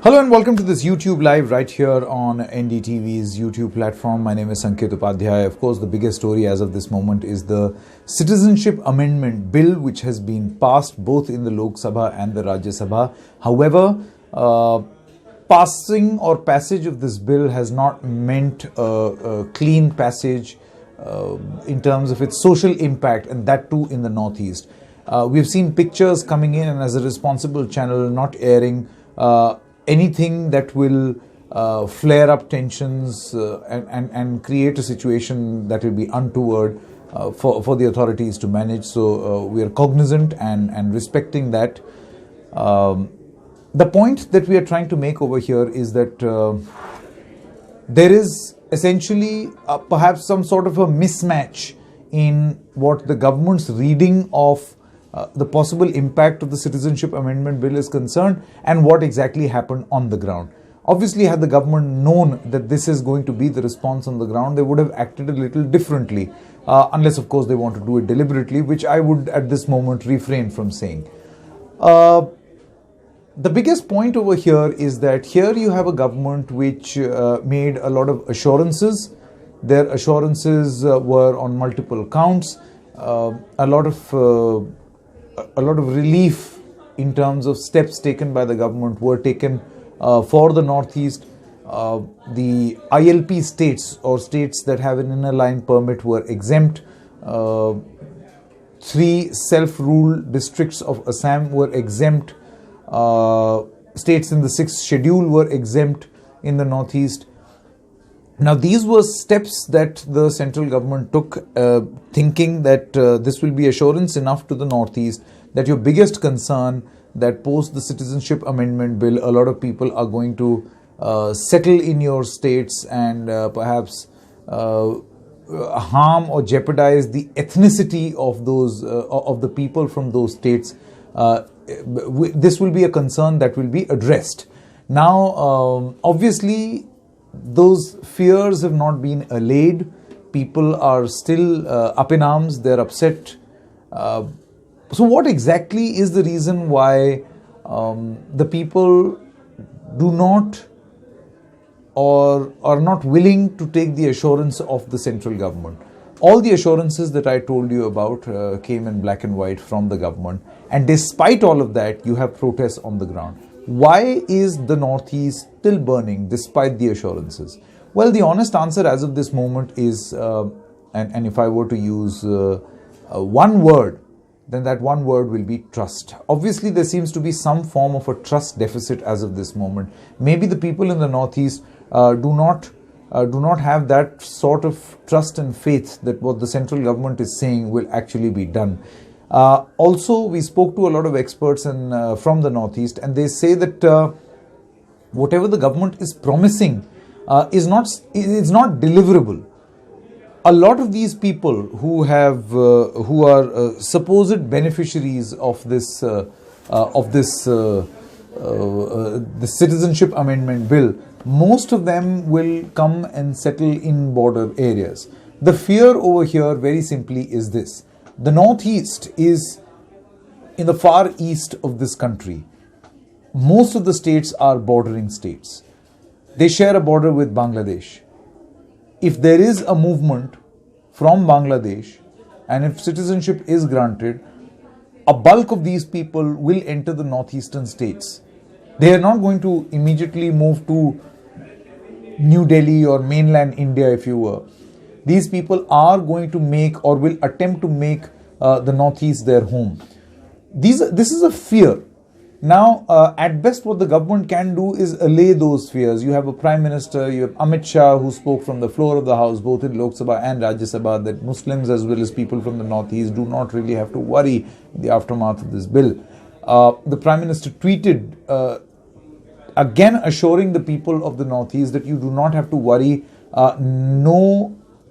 Hello and welcome to this YouTube live right here on NDTV's YouTube platform. My name is Sanket Upadhyay. Of course, the biggest story as of this moment is the Citizenship Amendment Bill, which has been passed both in the Lok Sabha and the Rajya Sabha. However, passage of this bill has not meant a clean passage in terms of its social impact, and that too in the Northeast. We've seen pictures coming in, and as a responsible channel, not airing anything that will flare up tensions and create a situation that will be untoward for the authorities to manage. So we are cognizant and respecting that. The point that we are trying to make over here is that there is essentially perhaps some sort of a mismatch in what the government's reading of the possible impact of the Citizenship Amendment Bill is concerned and what exactly happened on the ground. Obviously, had the government known that this is going to be the response on the ground, they would have acted a little differently, unless of course they want to do it deliberately, which I would at this moment refrain from saying. The biggest point over here is that here you have a government which made a lot of assurances. Their assurances were on multiple counts. A lot of relief in terms of steps taken by the government were taken for the Northeast. The ILP states or states that have an inner line permit were exempt. 3 self-ruled districts of Assam were exempt. States in the 6th schedule were exempt in the Northeast. Now, these were steps that the central government took, thinking that this will be assurance enough to the Northeast that your biggest concern that post the Citizenship Amendment Bill, a lot of people are going to settle in your states and perhaps harm or jeopardize the ethnicity of those of the people from those states. This will be a concern that will be addressed. Now, obviously, those fears have not been allayed. People are still up in arms. They're upset. So what exactly is the reason why the people do not or are not willing to take the assurance of the central government? All the assurances that I told you about came in black and white from the government. And despite all of that, you have protests on the ground. Why is the Northeast still burning despite the assurances? Well, the honest answer as of this moment is, and if I were to use one word, then that one word will be trust. Obviously, there seems to be some form of a trust deficit as of this moment. Maybe the people in the Northeast do not have that sort of trust and faith that what the central government is saying will actually be done. Also, we spoke to a lot of experts from the Northeast, and they say that whatever the government is promising is not deliverable. A lot of these people who are supposed beneficiaries of this the Citizenship Amendment Bill, most of them will come and settle in border areas. The fear over here, very simply, is this. The Northeast is in the far east of this country. Most of the states are bordering states. They share a border with Bangladesh. If there is a movement from Bangladesh and if citizenship is granted, a bulk of these people will enter the northeastern states. They are not going to immediately move to New Delhi or mainland India, if you were. These people are going to make or will attempt to make the Northeast their home. This is a fear. Now, at best, what the government can do is allay those fears. You have a Prime Minister, you have Amit Shah, who spoke from the floor of the House, both in Lok Sabha and Rajya Sabha, that Muslims as well as people from the Northeast do not really have to worry in the aftermath of this bill. The Prime Minister tweeted, again assuring the people of the Northeast that you do not have to worry.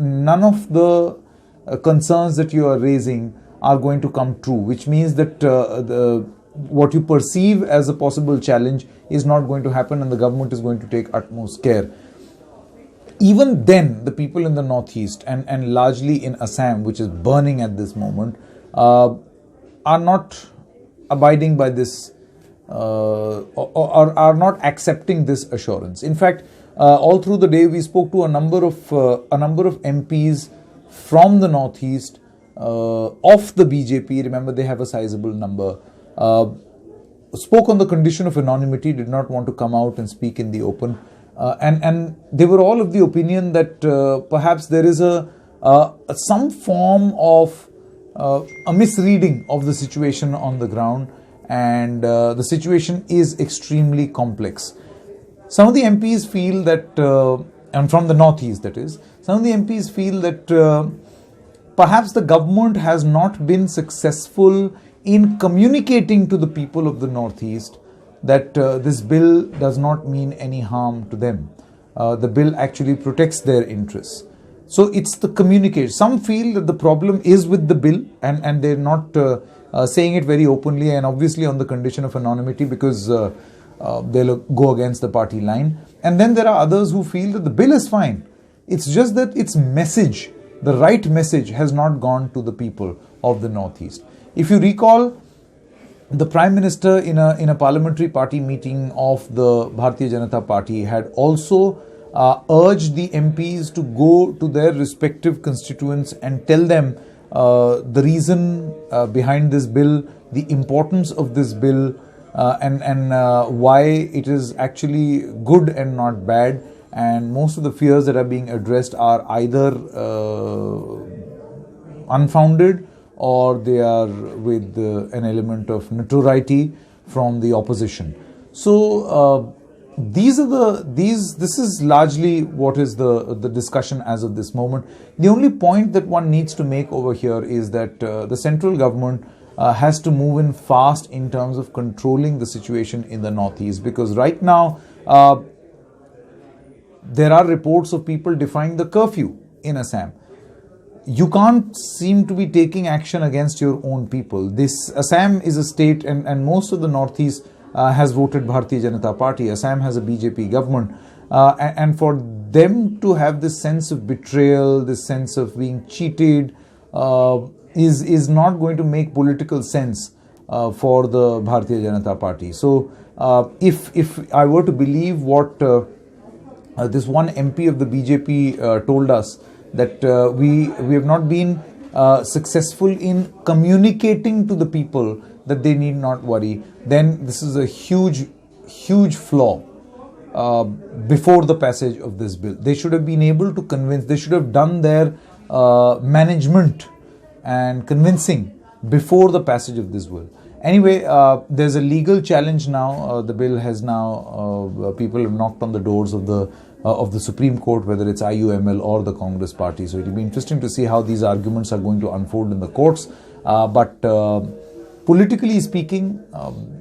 None of the concerns that you are raising are going to come true, which means that what you perceive as a possible challenge is not going to happen, and the government is going to take utmost care. Even then, the people in the Northeast and largely in Assam, which is burning at this moment, are not abiding by this or are not accepting this assurance. In fact, all through the day we spoke to a number of MPs from the northeast of the BJP. Remember, they have a sizable number. Spoke on the condition of anonymity, did not want to come out and speak in the open, and they were all of the opinion that perhaps there is some form of a misreading of the situation on the ground, and the situation is extremely complex. Some of the MPs feel that, and from the northeast that is, some of the MPs feel that perhaps the government has not been successful in communicating to the people of the northeast that this bill does not mean any harm to them. The bill actually protects their interests. So it's the communication. Some feel that the problem is with the bill, and they're not saying it very openly and obviously on the condition of anonymity, because they'll go against the party line. And then there are others who feel that the bill is fine. It's just that its message, the right message, has not gone to the people of the northeast. If you recall, the Prime Minister in a parliamentary party meeting of the Bharatiya Janata Party had also urged the MPs to go to their respective constituents and tell them the reason behind this bill, the importance of this bill, and why it is actually good and not bad. And most of the fears that are being addressed are either unfounded, or they are with an element of notoriety from the opposition. So this is largely what is the discussion as of this moment. The only point that one needs to make over here is that the central government has to move in fast in terms of controlling the situation in the northeast, because right now there are reports of people defying the curfew in Assam. You can't seem to be taking action against your own people. This Assam is a state, and most of the northeast has voted Bharatiya Janata Party. Assam has a BJP government, and for them to have this sense of betrayal, this sense of being cheated, is not going to make political sense for the Bharatiya Janata Party. So if I were to believe what this one MP of the BJP told us, that we have not been successful in communicating to the people that they need not worry, then this is a huge flaw before the passage of this bill. They should have been able to convince, they should have done their management and convincing before the passage of this bill. Anyway, there's a legal challenge now. The bill has now, people have knocked on the doors of the Supreme Court, whether it's IUML or the Congress Party. So it will be interesting to see how these arguments are going to unfold in the courts. But politically speaking,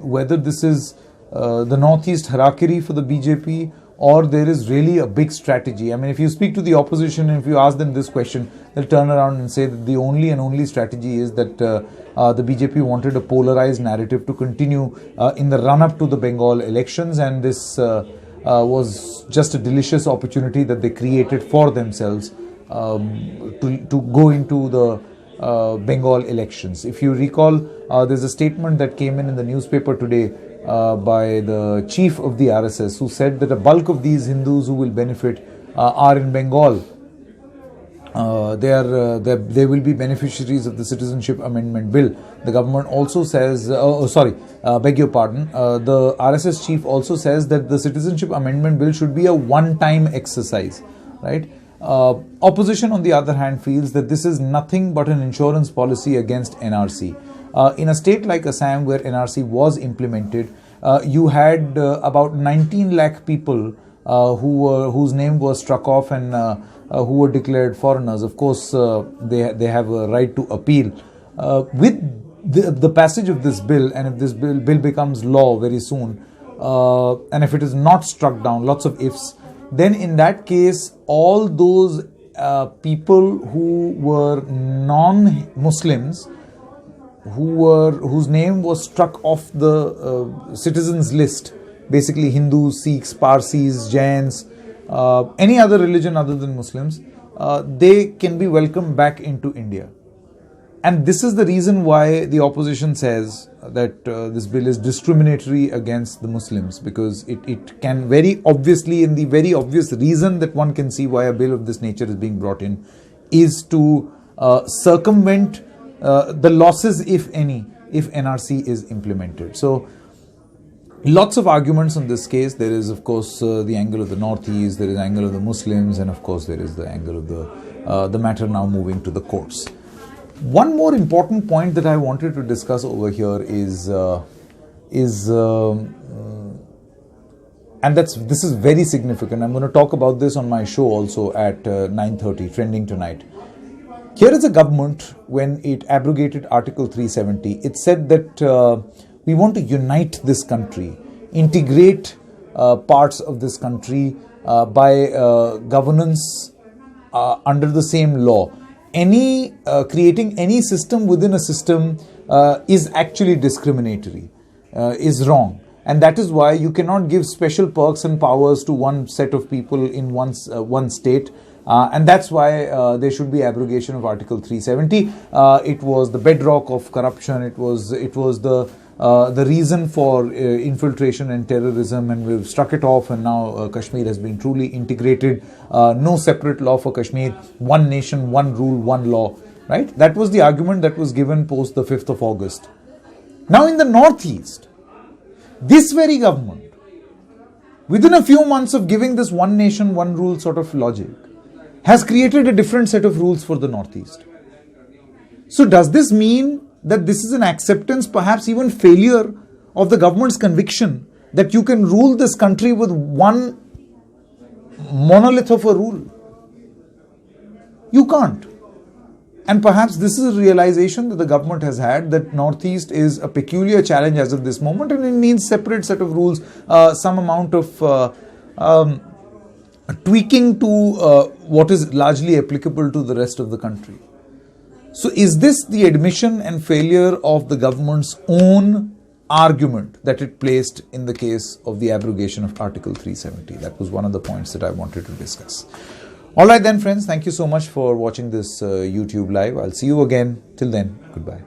whether this is the Northeast harakiri for the BJP, or there is really a big strategy. I mean, if you speak to the opposition and if you ask them this question, they'll turn around and say that the only and only strategy is that the BJP wanted a polarized narrative to continue in the run-up to the Bengal elections, and this was just a delicious opportunity that they created for themselves to go into the Bengal elections. If you recall, there's a statement that came in the newspaper today by the chief of the RSS, who said that a bulk of these Hindus who will benefit are in Bengal. They will be beneficiaries of the Citizenship Amendment Bill. The government also says, beg your pardon, the RSS chief also says that the Citizenship Amendment Bill should be a one-time exercise, right? Opposition, on the other hand, feels that this is nothing but an insurance policy against NRC. In a state like Assam, where NRC was implemented, you had about 19 lakh people whose name was struck off and who were declared foreigners. Of course, they have a right to appeal. With the passage of this bill, and if this bill becomes law very soon, and if it is not struck down, lots of ifs, then in that case, all those people who were non-Muslims, whose name was struck off the citizens list, basically Hindus, Sikhs, Parsis, Jains, any other religion other than Muslims, they can be welcomed back into India. And this is the reason why the opposition says that this bill is discriminatory against the Muslims, because it can very obviously, in the very obvious reason that one can see why a bill of this nature is being brought in, is to circumvent the losses, if any, if NRC is implemented. So, lots of arguments on this case. There is, of course, the angle of the Northeast, there is the angle of the Muslims, and of course there is the angle of the matter now moving to the courts. One more important point that I wanted to discuss over here is and this is very significant. I'm going to talk about this on my show also at 9:30, Trending Tonight. Here is a government, when it abrogated Article 370, it said that we want to unite this country, integrate parts of this country by governance under the same law. Creating any system within a system is actually discriminatory, is wrong. And that is why you cannot give special perks and powers to one set of people in one state. And that's why there should be abrogation of Article 370. It was the bedrock of corruption. It was the reason for infiltration and terrorism, and we've struck it off, and now Kashmir has been truly integrated. No separate law for Kashmir, one nation, one rule, one law, right? That was the argument that was given post the 5th of August. Now in the Northeast, this very government, within a few months of giving this one nation, one rule sort of logic, has created a different set of rules for the Northeast. So does this mean that this is an acceptance, perhaps even failure, of the government's conviction that you can rule this country with one monolith of a rule? You can't. And perhaps this is a realization that the government has had, that Northeast is a peculiar challenge as of this moment, and it needs separate set of rules, some amount of tweaking to what is largely applicable to the rest of the country. So is this the admission and failure of the government's own argument that it placed in the case of the abrogation of Article 370? That was one of the points that I wanted to discuss. Alright then friends, thank you so much for watching this YouTube live. I'll see you again. Till then, goodbye.